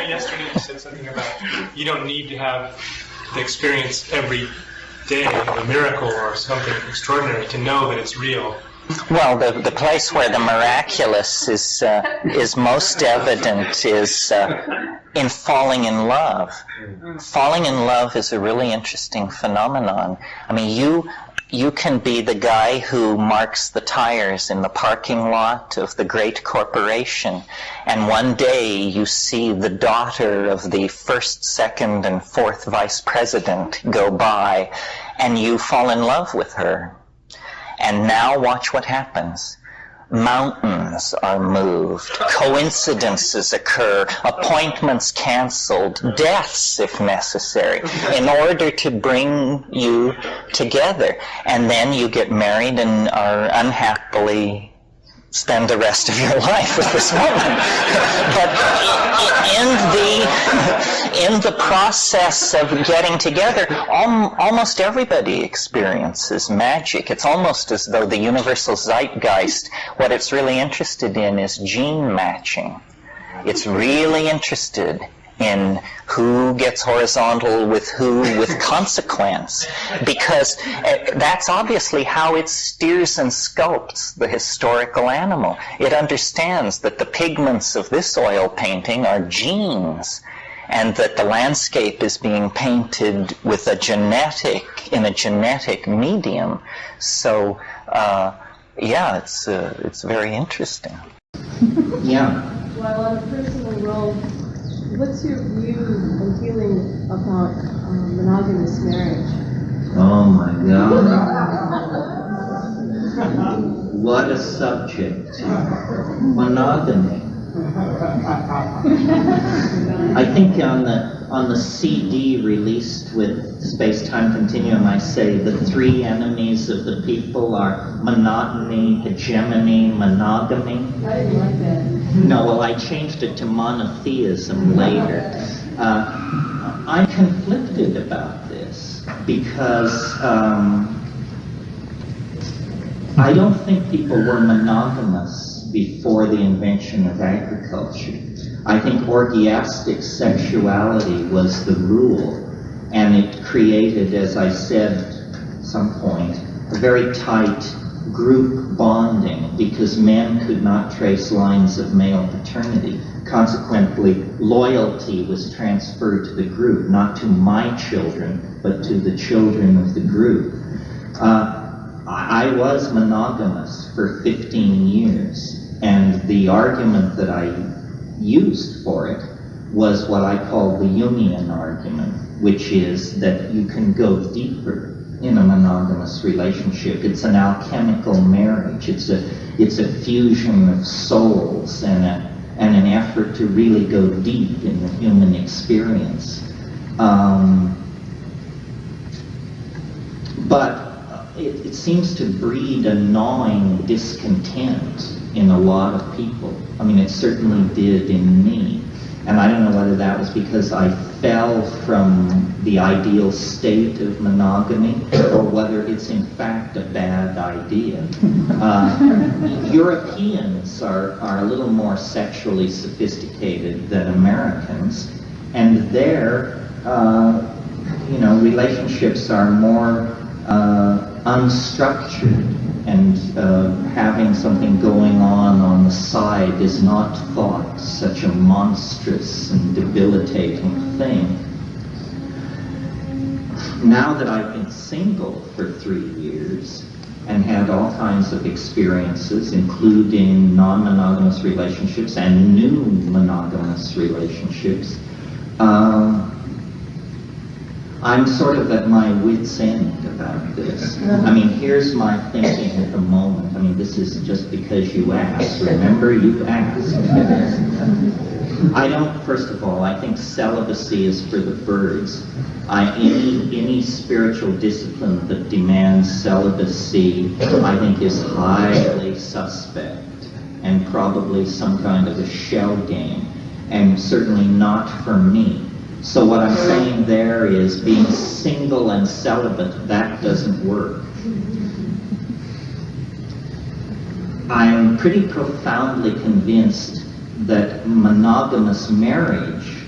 yesterday you said something about you don't need to have the experience every day of a miracle or something extraordinary to know that it's real. Well, the place where the miraculous is most evident is in falling in love. Falling in love is a really interesting phenomenon. I mean, you can be the guy who marks the tires in the parking lot of the great corporation, and one day you see the daughter of the first, second, and fourth vice president go by, and you fall in love with her. And now watch what happens. Mountains are moved, coincidences occur, appointments canceled, deaths if necessary, in order to bring you together. And then you get married and are unhappily spend the rest of your life with this woman. But in the process of getting together, almost everybody experiences magic. It's almost as though the universal zeitgeist, what it's really interested in is gene matching. It's really interested in who gets horizontal with who with consequence, because that's obviously how it steers and sculpts the historical animal. It understands that the pigments of this oil painting are genes, and that the landscape is being painted with in a genetic medium. So yeah, it's very interesting. Yeah. Well, on a personal role, what's your view and feeling about monogamous marriage? Oh my God. What a subject. Monogamy. I think on the CD released with Space-Time Continuum, I say the three enemies of the people are monotony, hegemony, monogamy. I didn't like that. No, well, I changed it to monotheism later. I'm conflicted about this because I don't think people were monogamous before the invention of agriculture. I think orgiastic sexuality was the rule, and it created, as I said at some point, a very tight group bonding because men could not trace lines of male paternity. Consequently, loyalty was transferred to the group, not to my children, but to the children of the group. I was monogamous for 15 years. And the argument that I used for it was what I call the Jungian argument, which is that you can go deeper in a monogamous relationship. It's an alchemical marriage. It's a fusion of souls and an effort to really go deep in the human experience. But it seems to breed a gnawing discontent in a lot of people. I mean, it certainly did in me. And I don't know whether that was because I fell from the ideal state of monogamy or whether it's in fact a bad idea. Europeans are a little more sexually sophisticated than Americans, and their relationships are more unstructured, and having something going on the side is not thought such a monstrous and debilitating thing. Now that I've been single for 3 years and had all kinds of experiences, including non-monogamous relationships and new monogamous relationships, I'm sort of at my wit's end about this. I mean, here's my thinking at the moment. I mean, this is just because you asked. Remember, you asked. First of all, I think celibacy is for the birds. Any spiritual discipline that demands celibacy, I think, is highly suspect and probably some kind of a shell game, and certainly not for me. So what I'm saying there is being single and celibate, that doesn't work. I'm pretty profoundly convinced that monogamous marriage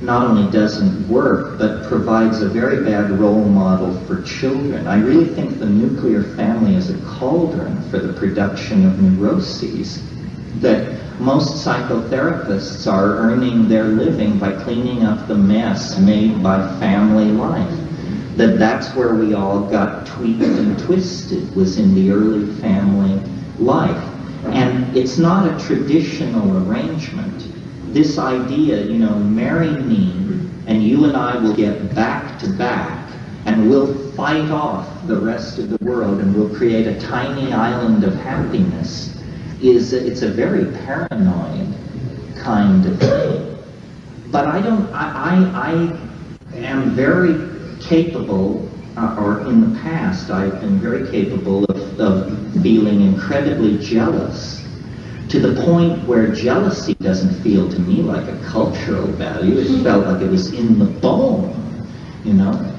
not only doesn't work, but provides a very bad role model for children. I really think the nuclear family is a cauldron for the production of neuroses, that most psychotherapists are earning their living by cleaning up the mess made by family life. That's where we all got tweaked and twisted, was in the early family life. And it's not a traditional arrangement. This idea, marry me and you and I will get back to back and we'll fight off the rest of the world and we'll create a tiny island of happiness, it's a very paranoid kind of thing. But I am very capable, or in the past I've been very capable of feeling incredibly jealous, to the point where jealousy doesn't feel to me like a cultural value. It felt like it was in the bone.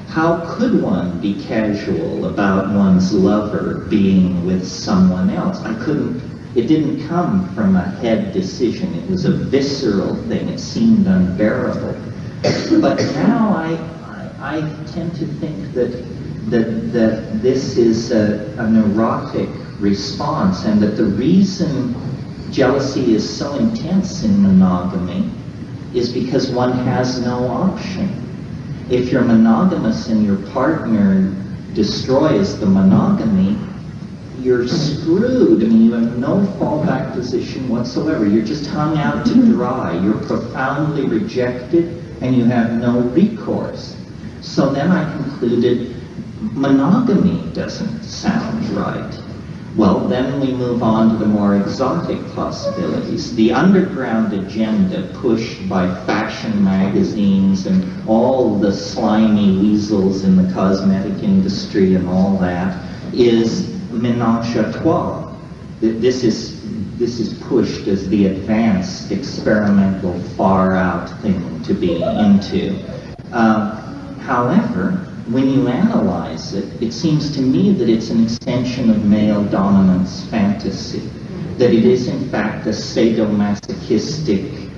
How could one be casual about one's lover being with someone else? It didn't come from a head decision. It was a visceral thing. It seemed unbearable. But now I tend to think that this is a neurotic response, and that the reason jealousy is so intense in monogamy is because one has no option. If you're monogamous and your partner destroys the monogamy, you're screwed. You have no fallback position whatsoever. You're just hung out to dry. You're profoundly rejected and you have no recourse. So then I concluded monogamy doesn't sound right. Well, then we move on to the more exotic possibilities. The underground agenda pushed by fashion magazines and all the slimy weasels in the cosmetic industry and all that is ménage à trois. This is pushed as the advanced, experimental, far-out thing to be into. However, when you analyze it, it seems to me that it's an extension of male dominance fantasy, that it is in fact a sadomasochistic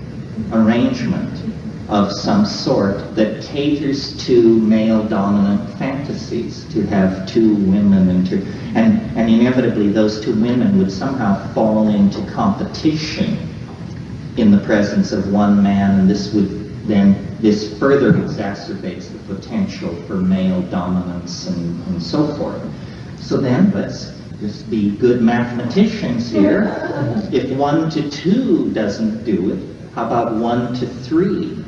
arrangement of some sort that caters to male dominant fantasies, to have two women and inevitably those two women would somehow fall into competition in the presence of one man, and this further exacerbates the potential for male dominance and so forth. So then let's just be good mathematicians here. If 1 to 2 doesn't do it, how about 1 to 3?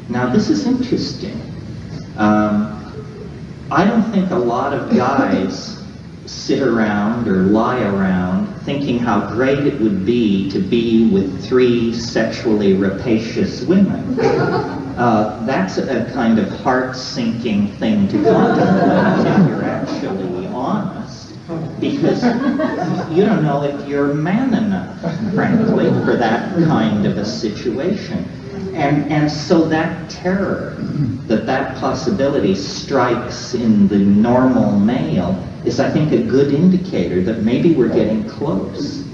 Now this is interesting. I don't think a lot of guys sit around or lie around thinking how great it would be to be with 3 sexually rapacious women. That's a kind of heart-sinking thing to contemplate if you're actually honest, because you don't know if you're man enough, frankly, for that kind of a situation. And so that terror, that possibility strikes in the normal male is, I think, a good indicator that maybe we're getting close.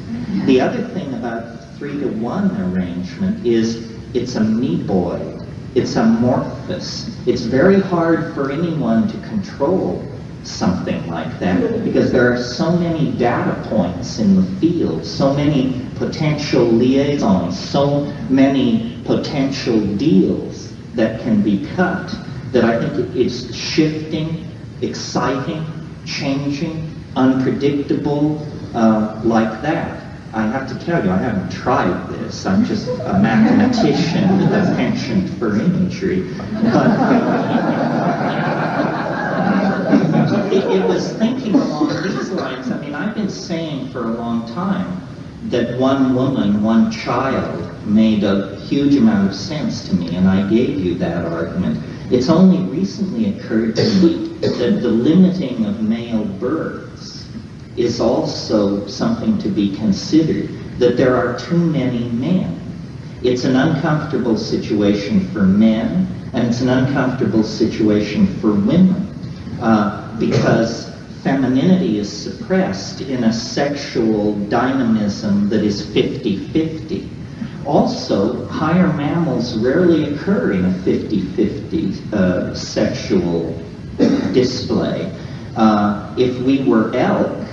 The other thing about 3 to 1 arrangement is it's amoeboid. It's amorphous. It's very hard for anyone to control something like that because there are so many data points in the field, so many potential liaisons, so many potential deals that can be cut, that I think it's shifting, exciting, changing, unpredictable, like that. I have to tell you, I haven't tried this. I'm just a mathematician with a penchant for imagery. But it was thinking along these lines. I've been saying for a long time that one woman, one child made a huge amount of sense to me, and I gave you that argument. It's only recently occurred to me that the limiting of male births is also something to be considered, that there are too many men. It's an uncomfortable situation for men, and it's an uncomfortable situation for women, because femininity is suppressed in a sexual dynamism that is 50-50. Also, higher mammals rarely occur in a 50-50 sexual display. If we were elk,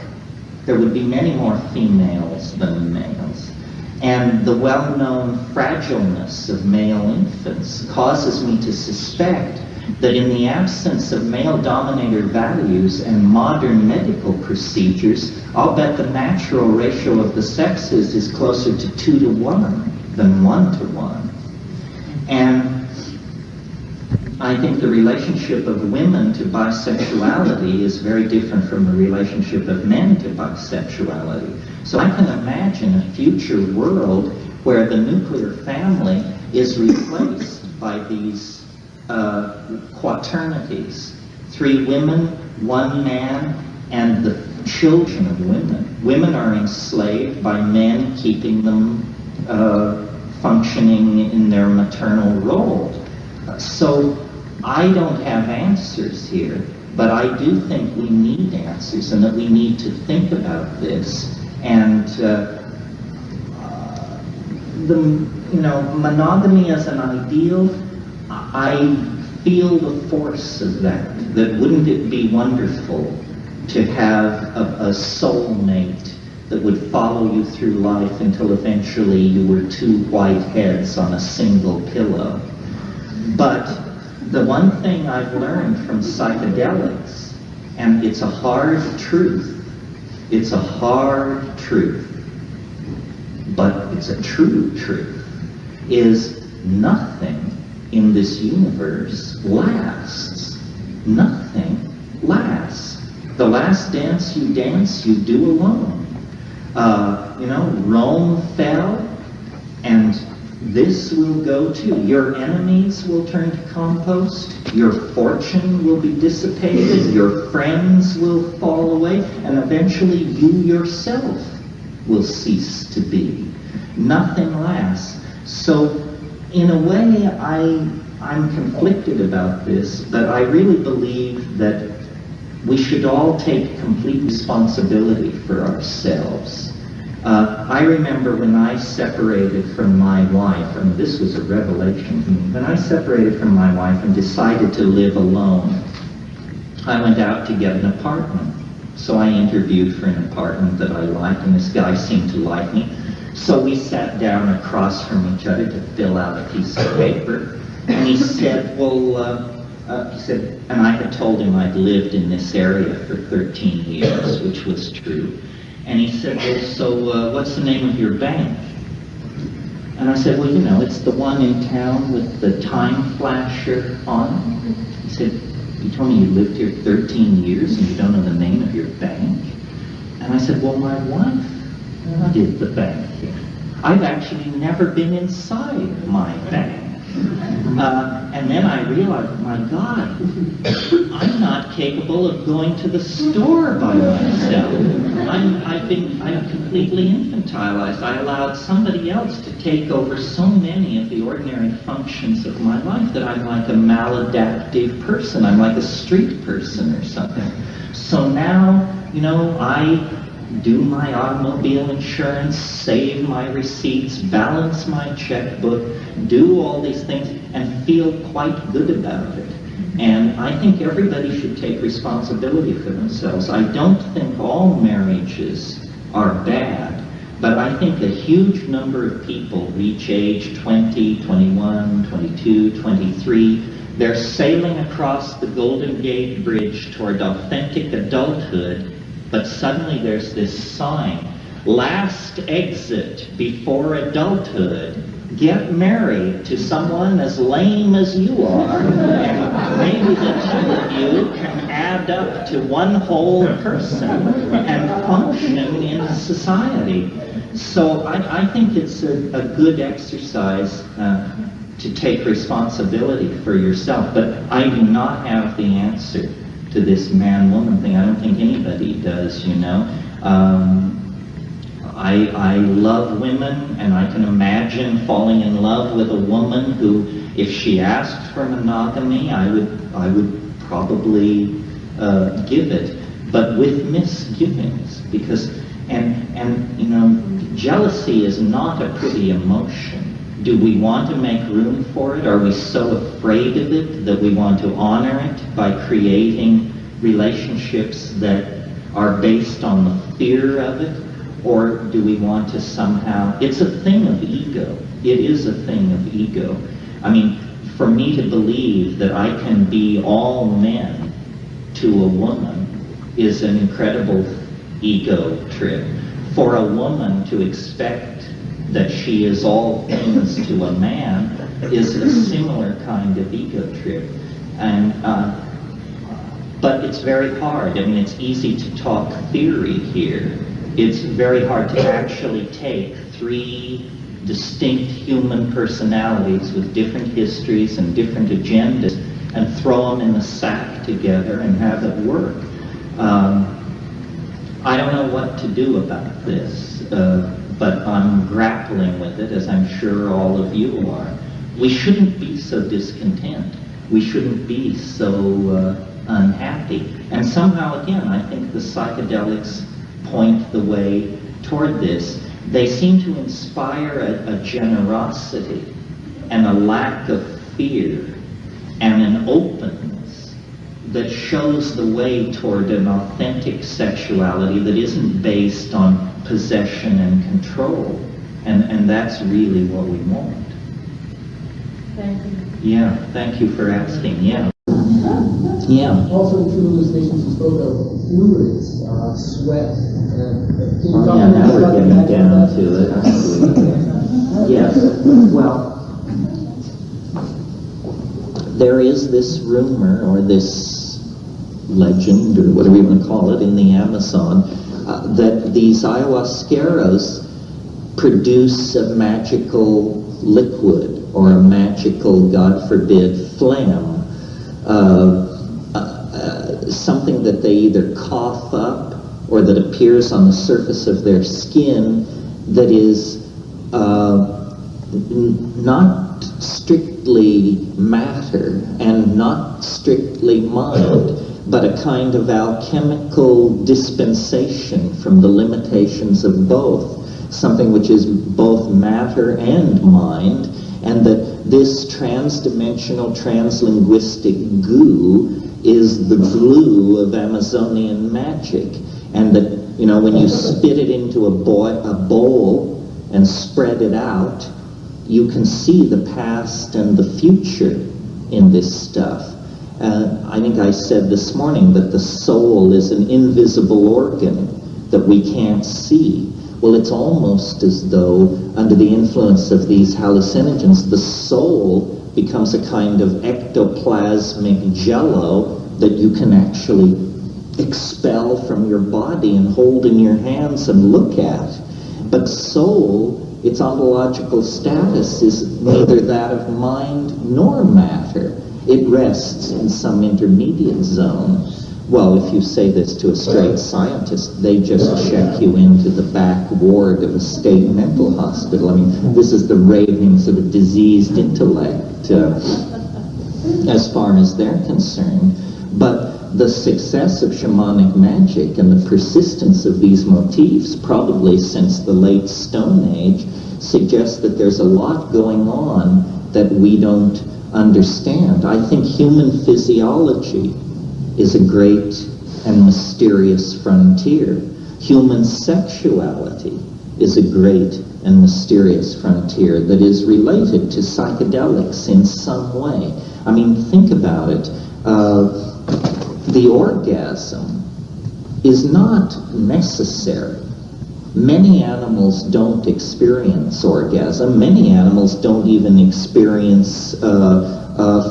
there would be many more females than males. And the well-known fragileness of male infants causes me to suspect that in the absence of male-dominator values and modern medical procedures, I'll bet the natural ratio of the sexes is closer to 2 to 1 than 1 to 1. And I think the relationship of women to bisexuality is very different from the relationship of men to bisexuality. So I can imagine a future world where the nuclear family is replaced by these quaternities. 3 women, 1 man, and the children of women. Women are enslaved by men, keeping them functioning in their maternal role. So I don't have answers here, but I do think we need answers and that we need to think about this. And monogamy as an ideal, I feel the force of that. That wouldn't it be wonderful to have a soulmate that would follow you through life until eventually you were 2 white heads on a single pillow. But the one thing I've learned from psychedelics, and it's a hard truth, but it's a true truth, is nothing in this universe lasts. Nothing lasts. The last dance you dance, you do alone. Rome fell, and this will go too. Your enemies will turn to compost, your fortune will be dissipated, your friends will fall away, and eventually you yourself will cease to be. Nothing lasts. So, in a way, I'm conflicted about this, but I really believe that we should all take complete responsibility for ourselves. I remember when I separated from my wife, and this was a revelation to me, when I separated from my wife and decided to live alone, I went out to get an apartment. So I interviewed for an apartment that I liked, and this guy seemed to like me. So we sat down across from each other to fill out a piece of paper, and he said, and I had told him I'd lived in this area for 13 years, which was true. And he said, what's the name of your bank? And I said, it's the one in town with the time flasher on it. He said, you told me you lived here 13 years and you don't know the name of your bank? And I said, well, my wife did the bank here. I've actually never been inside my bank. And then I realized, my God, I'm not capable of going to the store by myself. I'm completely infantilized. I allowed somebody else to take over so many of the ordinary functions of my life that I'm like a maladaptive person. I'm like a street person or something. So now, I do my automobile insurance, save my receipts, balance my checkbook, do all these things, and feel quite good about it. And I think everybody should take responsibility for themselves. I don't think all marriages are bad, but I think a huge number of people reach age 20, 21, 22, 23. They're sailing across the Golden Gate Bridge toward authentic adulthood, but suddenly there's this sign, last exit before adulthood. Get married to someone as lame as you are, and maybe the 2 of you can add up to one whole person and function in society. So I think it's a good exercise to take responsibility for yourself, but I do not have the answer to this man-woman thing. I don't think anybody does, I love women, and I can imagine falling in love with a woman who, if she asked for monogamy, I would probably give it, but with misgivings, because And you know, jealousy is not a pretty emotion. Do we want to make room for it? Are we so afraid of it that we want to honor it by creating relationships that are based on the fear of it? Or do we want to somehow... It's a thing of ego. It is a thing of ego. I mean, for me to believe that I can be all men to a woman is an incredible ego trip. For a woman to expect that she is all things to a man is a similar kind of ego trip. And but it's very hard. I mean, it's easy to talk theory here. It's very hard to actually take three distinct human personalities with different histories and different agendas and throw them in a sack together and have it work. I don't know what to do about this, but I'm grappling with it, as I'm sure all of you are. We shouldn't be so discontent. We shouldn't be so unhappy. And somehow, again, I think the psychedelics point the way toward this. They seem to inspire a generosity and a lack of fear and an openness that shows the way toward an authentic sexuality that isn't based on possession and control. And that's really what we want. Thank you. Yeah, thank you for asking. Yeah. Yeah. Also, true hallucinations, you spoke of fluids, sweat. Can you talk Yeah, now about we're the getting magic down of that? to it, aren't we? Yes. Well, there is this rumor or this legend or whatever you want to call it in the Amazon that these ayahuasqueros produce a magical liquid or a magical, God forbid, phlegm. Something that they either cough up or that appears on the surface of their skin that is not strictly matter and not strictly mind, but a kind of alchemical dispensation from the limitations of both, something which is both matter and mind, and that this transdimensional, translinguistic goo is the glue of Amazonian magic, and that, you know, when you spit it into a bowl and spread it out, you can see the past and the future in this stuff. I think I said this morning that the soul is an invisible organ that we can't see. Well, it's almost as though, under the influence of these hallucinogens, the soul becomes a kind of ectoplasmic jello that you can actually expel from your body and hold in your hands and look at. But soul, its ontological status is neither that of mind nor matter. It rests in some intermediate zone. Well, if you say this to a straight scientist, they just check you into the back ward of a state mental hospital. I mean, this is the ravings of a diseased intellect, as far as they're concerned. But the success of shamanic magic and the persistence of these motifs, probably since the late Stone Age, suggests that there's a lot going on that we don't understand. I think human physiology is a great and mysterious frontier. Human sexuality is a great and mysterious frontier that is related to psychedelics in some way. I mean, think about it. The orgasm is not necessary. Many animals don't experience orgasm. Many animals don't even experience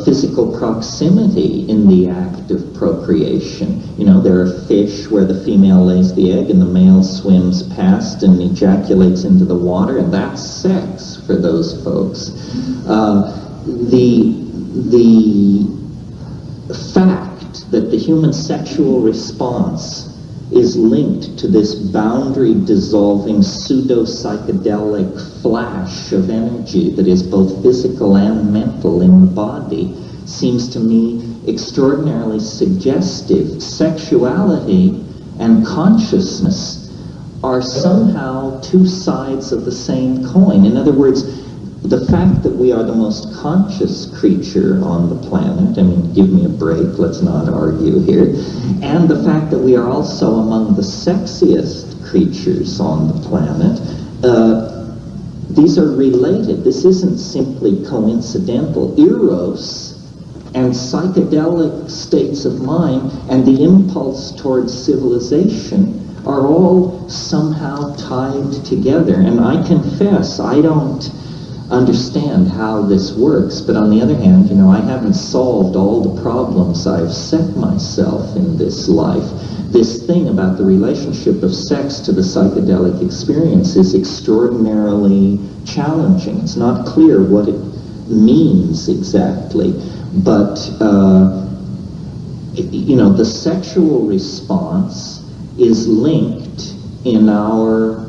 physical proximity in the act of procreation. You know, there are fish where the female lays the egg and the male swims past and ejaculates into the water, and that's sex for those folks. The fact that the human sexual response is linked to this boundary-dissolving pseudo-psychedelic flash of energy that is both physical and mental in the body seems to me extraordinarily suggestive. Sexuality and consciousness are somehow two sides of the same coin. In other words, the fact that we are the most conscious creature on the planet, I mean, give me a break, let's not argue here, and the fact that we are also among the sexiest creatures on the planet, these are related. This isn't simply coincidental. Eros and psychedelic states of mind and the impulse towards civilization are all somehow tied together. And I confess, I don't understand how this works, but on the other hand, you know, I haven't solved all the problems I've set myself in this life. This thing about the relationship of sex to the psychedelic experience is extraordinarily challenging. It's not clear what it means exactly, but you know, the sexual response is linked in our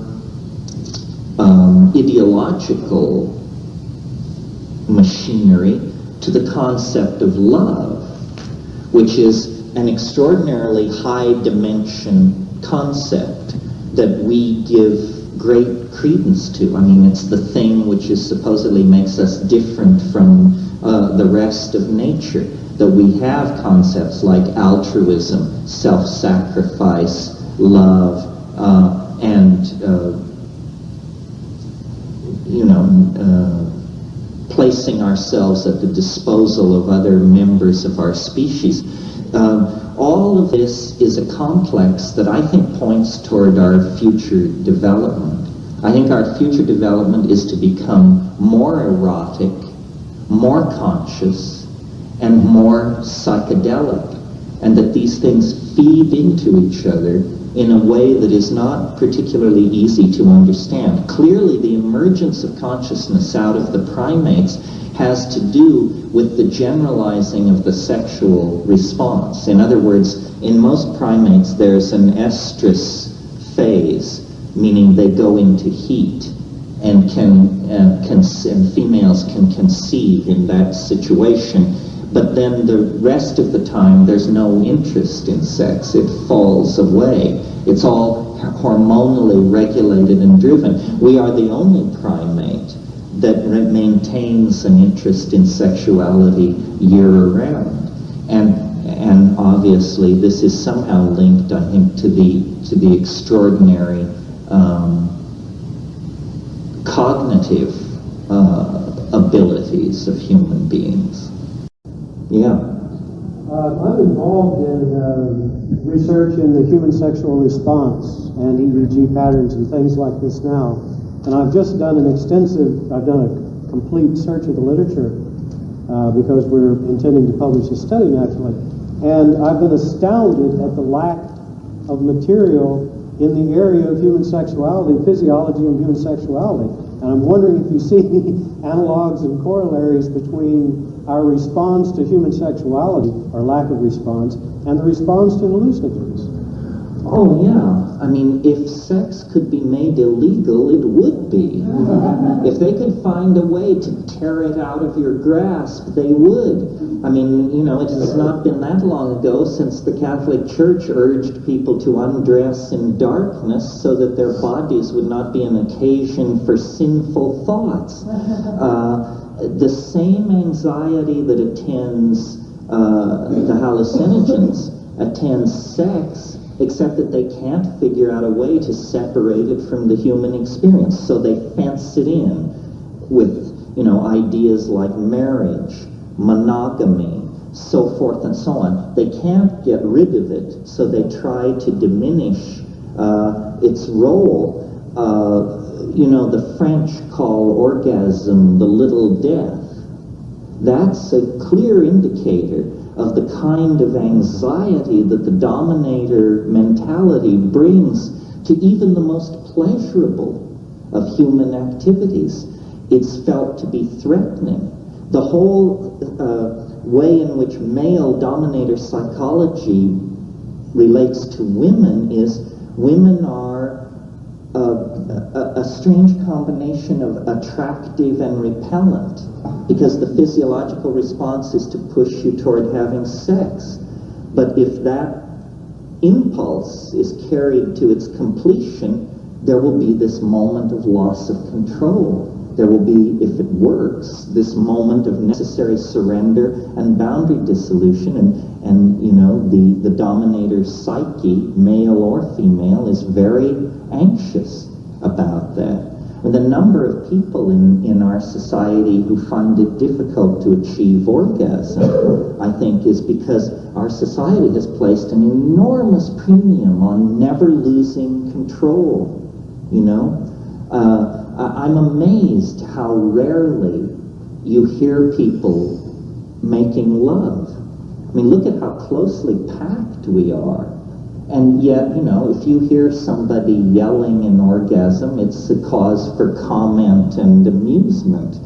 ideological machinery to the concept of love, which is an extraordinarily high dimension concept that we give great credence to. I mean, it's the thing which is supposedly makes us different from the rest of nature, that we have concepts like altruism, self-sacrifice, love, and you know, placing ourselves at the disposal of other members of our species. All of this is a complex that I think points toward our future development. I think our future development is to become more erotic, more conscious, and more psychedelic, and that these things feed into each other in a way that is not particularly easy to understand. Clearly, the emergence of consciousness out of the primates has to do with the generalizing of the sexual response. In other words, in most primates, there's an estrus phase, meaning they go into heat, and females can conceive in that situation. But then the rest of the time, there's no interest in sex. It falls away. It's all hormonally regulated and driven. We are the only primate that maintains an interest in sexuality year-round. And obviously, this is somehow linked, I think, to the extraordinary cognitive abilities of human beings. Yeah. I'm involved in research in the human sexual response and EEG patterns and things like this now. And I've just done a complete search of the literature because we're intending to publish a study naturally. And I've been astounded at the lack of material in the area of human sexuality, physiology and human sexuality. And I'm wondering if you see analogs and corollaries between our response to human sexuality, or lack of response, and the response to hallucinogens. Oh, yeah. I mean, if sex could be made illegal, it would be. If they could find a way to tear it out of your grasp, they would. I mean, you know, it has not been that long ago since the Catholic Church urged people to undress in darkness so that their bodies would not be an occasion for sinful thoughts. The same anxiety that attends the hallucinogens attends sex, except that they can't figure out a way to separate it from the human experience. So they fence it in with, you know, ideas like marriage, monogamy, so forth and so on. They can't get rid of it, so they try to diminish its role. You know, the French call orgasm the little death. That's a clear indicator of the kind of anxiety that the dominator mentality brings to even the most pleasurable of human activities. It's felt to be threatening. The whole way in which male dominator psychology relates to women is women are a strange combination of attractive and repellent, because the physiological response is to push you toward having sex. But if that impulse is carried to its completion, there will be this moment of loss of control. There will be, if it works, this moment of necessary surrender and boundary dissolution, and you know, the dominator's psyche, male or female, is very anxious about that. And the number of people in our society who find it difficult to achieve orgasm, I think, is because our society has placed an enormous premium on never losing control, you know? I'm amazed how rarely you hear people making love. I mean, look at how closely packed we are. And yet, you know, if you hear somebody yelling in orgasm, it's a cause for comment and amusement,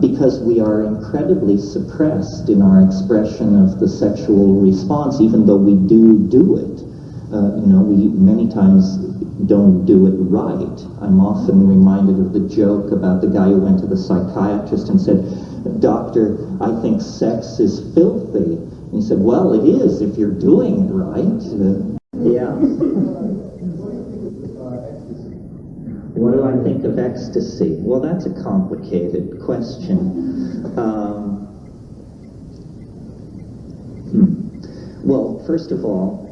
because we are incredibly suppressed in our expression of the sexual response, even though we do it. You know, we many times don't do it right. I'm often reminded of the joke about the guy who went to the psychiatrist and said, "Doctor, I think sex is filthy." And he said, "Well, it is if you're doing it right." Yeah. What do I think of ecstasy? Well, that's a complicated question. Well, first of all,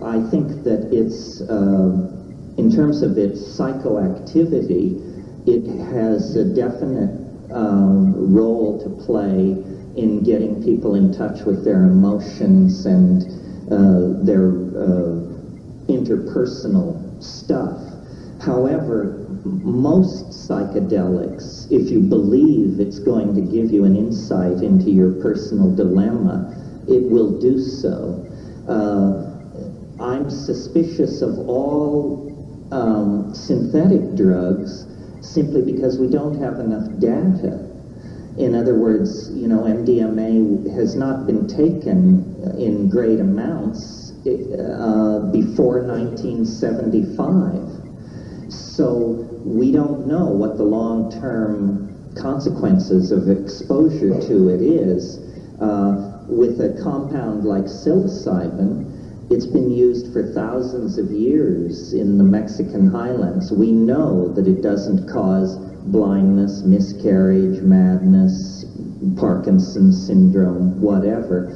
I think that it's, in terms of its psychoactivity, it has a definite role to play in getting people in touch with their emotions and their interpersonal stuff. However, most psychedelics, if you believe it's going to give you an insight into your personal dilemma, it will do so. I'm suspicious of all synthetic drugs simply because we don't have enough data. In other words, you know, MDMA has not been taken in great amounts before 1975. So we don't know what the long-term consequences of exposure to it is. With a compound like psilocybin, it's been used for thousands of years in the Mexican highlands. We know that it doesn't cause blindness, miscarriage, madness, Parkinson's syndrome, whatever.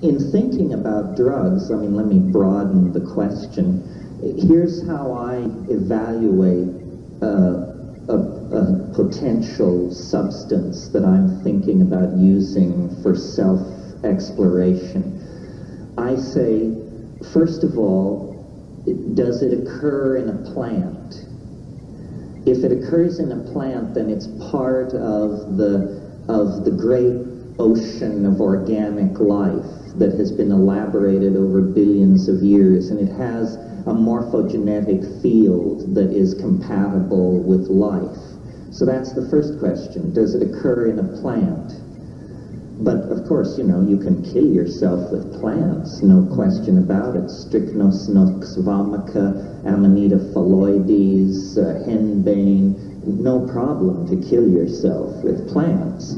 In thinking about drugs, I mean, let me broaden the question. Here's how I evaluate a potential substance that I'm thinking about using for self-exploration. I say, first of all, does it occur in a plant? If it occurs in a plant, then it's part of the great ocean of organic life that has been elaborated over billions of years, and it has a morphogenetic field that is compatible with life. So that's the first question. Does it occur in a plant? But of course, you know, you can kill yourself with plants, no question about it. Strychnos nox vomica, Amanita phalloides, henbane, no problem to kill yourself with plants.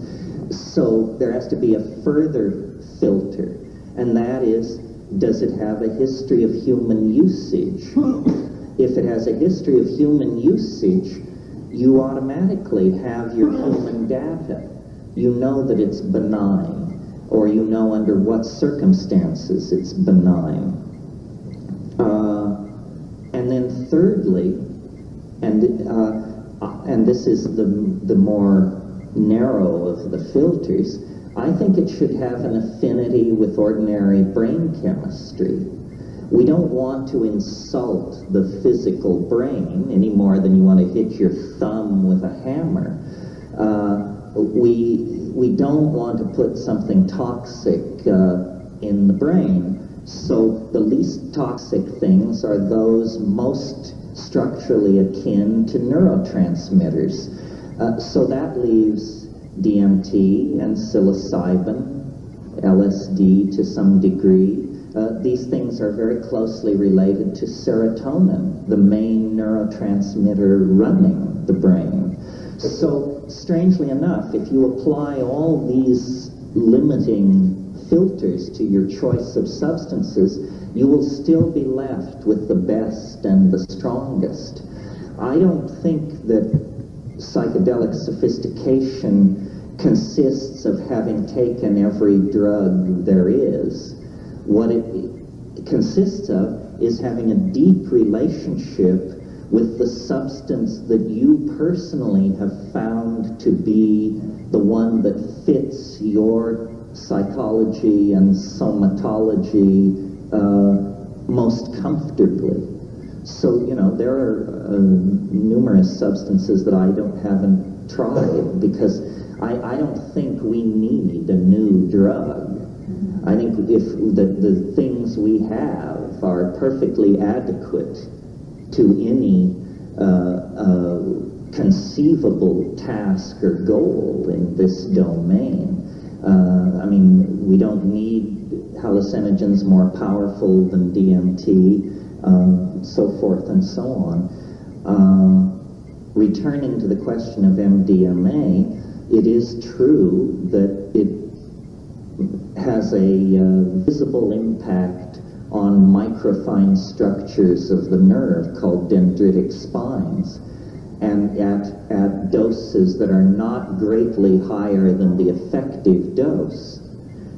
So there has to be a further filter, and that is, does it have a history of human usage? If it has a history of human usage, you automatically have your human data. You know that it's benign, or you know under what circumstances it's benign. And then thirdly, and this is the more narrow of the filters, I think it should have an affinity with ordinary brain chemistry. We don't want to insult the physical brain any more than you want to hit your thumb with a hammer. We don't want to put something toxic in the brain. So the least toxic things are those most structurally akin to neurotransmitters. So that leaves DMT and psilocybin, LSD to some degree. These things are very closely related to serotonin, the main neurotransmitter running the brain. So, strangely enough, if you apply all these limiting filters to your choice of substances, you will still be left with the best and the strongest. I don't think that psychedelic sophistication consists of having taken every drug there is. What it consists of is having a deep relationship with the substance that you personally have found to be the one that fits your psychology and somatology most comfortably. So, you know, there are numerous substances that I haven't tried because I don't think we need a new drug. I think if the things we have are perfectly adequate to any conceivable task or goal in this domain. I mean, we don't need hallucinogens more powerful than DMT, so forth and so on. Returning to the question of MDMA, it is true that it has a visible impact on microfine structures of the nerve called dendritic spines, and at doses that are not greatly higher than the effective dose.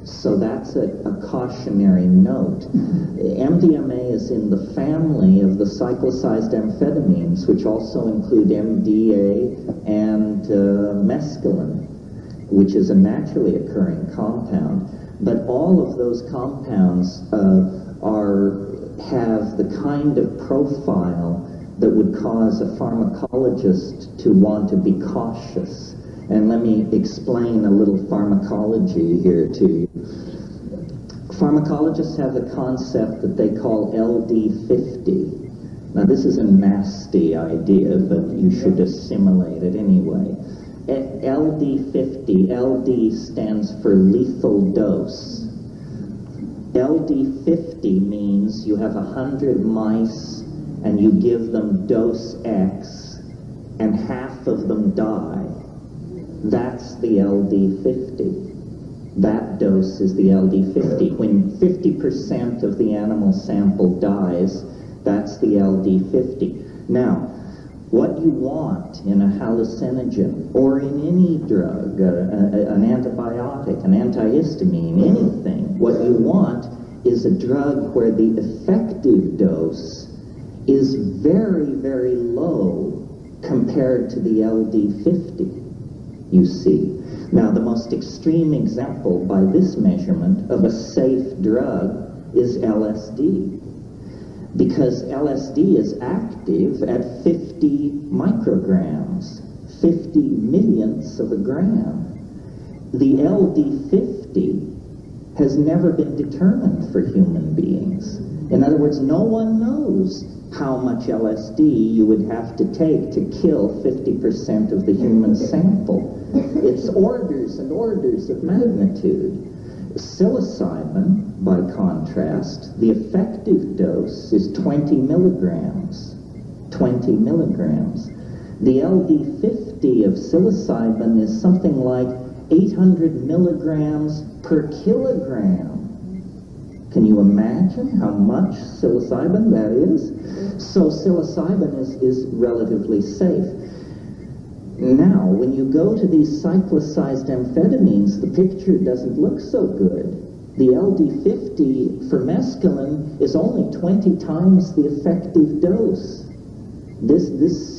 So that's a cautionary note. MDMA is in the family of the cyclicized amphetamines, which also include MDA and mescaline, which is a naturally occurring compound. But all of those compounds have the kind of profile that would cause a pharmacologist to want to be cautious. And let me explain a little pharmacology here to you. Pharmacologists have a concept that they call LD50. Now this is a nasty idea, but you should assimilate it anyway. LD50, LD stands for lethal dose. LD50 means you have 100 mice and you give them dose X and half of them die. That's the LD50. That dose is the LD50. When 50% of the animal sample dies, that's the LD50. Now, what you want in a hallucinogen or in any drug, an antibiotic, an antihistamine, anything, what you want is a drug where the effective dose is very, very low compared to the LD50, you see. Now, the most extreme example by this measurement of a safe drug is LSD, because LSD is active at 50 micrograms, 50 millionths of a gram. The LD50 has never been determined for human beings. In other words, no one knows how much LSD you would have to take to kill 50% of the human sample. It's orders and orders of magnitude. Psilocybin, by contrast, the effective dose is 20 milligrams. 20 milligrams. The LD50 of psilocybin is something like 800 milligrams per kilogram. Can you imagine how much psilocybin that is? So psilocybin is relatively safe. Now, when you go to these cyclicized amphetamines, the picture doesn't look so good. The LD50 for mescaline is only 20 times the effective dose. This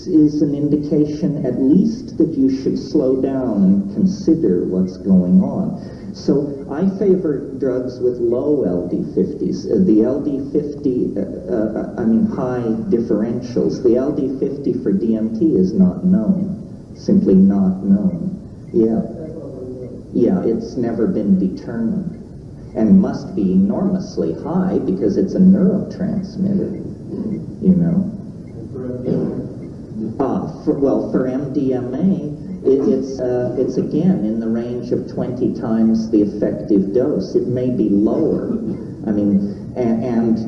is an indication at least that you should slow down and consider what's going on. So I favor drugs with low LD50s. The LD50, high differentials. The LD50 for DMT is not known. Simply not known. Yeah, it's never been determined. And must be enormously high because it's a neurotransmitter, you know. For MDMA, it's again in the range of 20 times the effective dose. It may be lower. I mean, and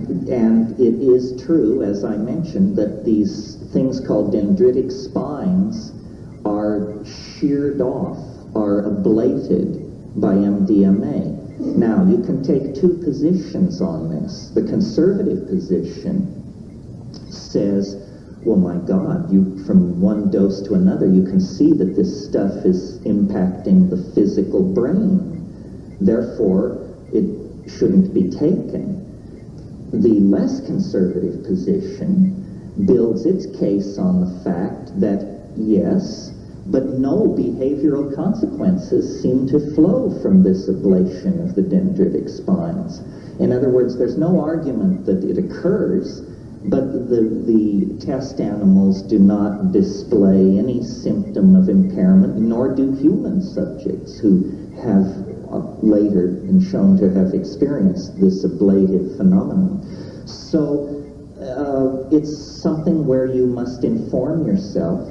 it is true, as I mentioned, that these things called dendritic spines are sheared off, are ablated by MDMA. Now, you can take two positions on this. The conservative position says, well, my God, from one dose to another, you can see that this stuff is impacting the physical brain. Therefore, it shouldn't be taken. The less conservative position builds its case on the fact that, yes, but no behavioral consequences seem to flow from this ablation of the dendritic spines. In other words, there's no argument that it occurs, but the test animals do not display any symptom of impairment, nor do human subjects who have later been shown to have experienced this ablative phenomenon. So it's something where you must inform yourself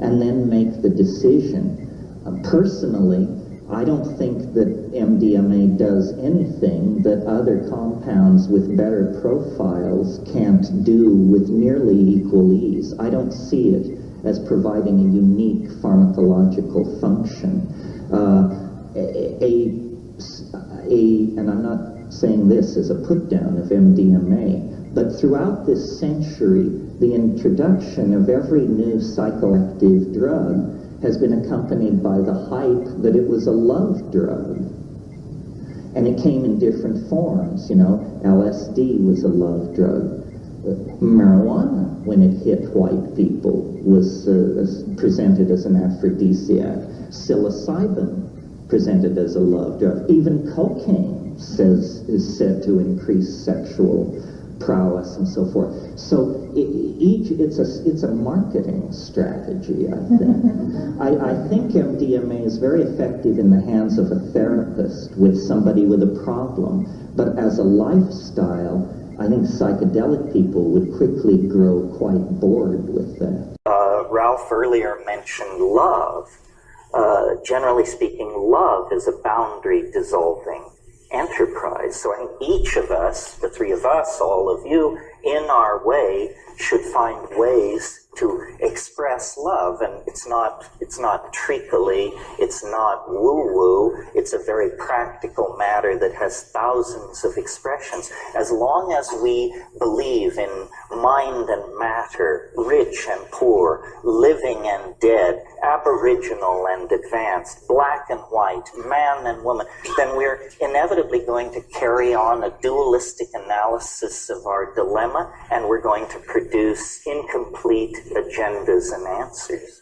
and then make the decision. Personally, I don't think that MDMA does anything that other compounds with better profiles can't do with nearly equal ease. I don't see it as providing a unique pharmacological function. And I'm not saying this as a put-down of MDMA, but throughout this century, the introduction of every new psychoactive drug has been accompanied by the hype that it was a love drug. And it came in different forms, you know. LSD was a love drug. Marijuana, when it hit white people, was presented as an aphrodisiac. Psilocybin, presented as a love drug. Even cocaine is said to increase sexual prowess and so forth. So it's a marketing strategy, I think. I think MDMA is very effective in the hands of a therapist with somebody with a problem, but as a lifestyle, I think psychedelic people would quickly grow quite bored with that. Ralph earlier mentioned love. Generally speaking, love is a boundary dissolving enterprise. So I think each of us, the three of us, all of you, in our way, should find ways to express love. And it's not treacly, it's not woo-woo, it's a very practical matter that has thousands of expressions. As long as we believe in mind and matter, rich and poor, living and dead, aboriginal and advanced, black and white, man and woman, then we're inevitably going to carry on a dualistic analysis of our dilemma, and we're going to produce incomplete agendas and answers.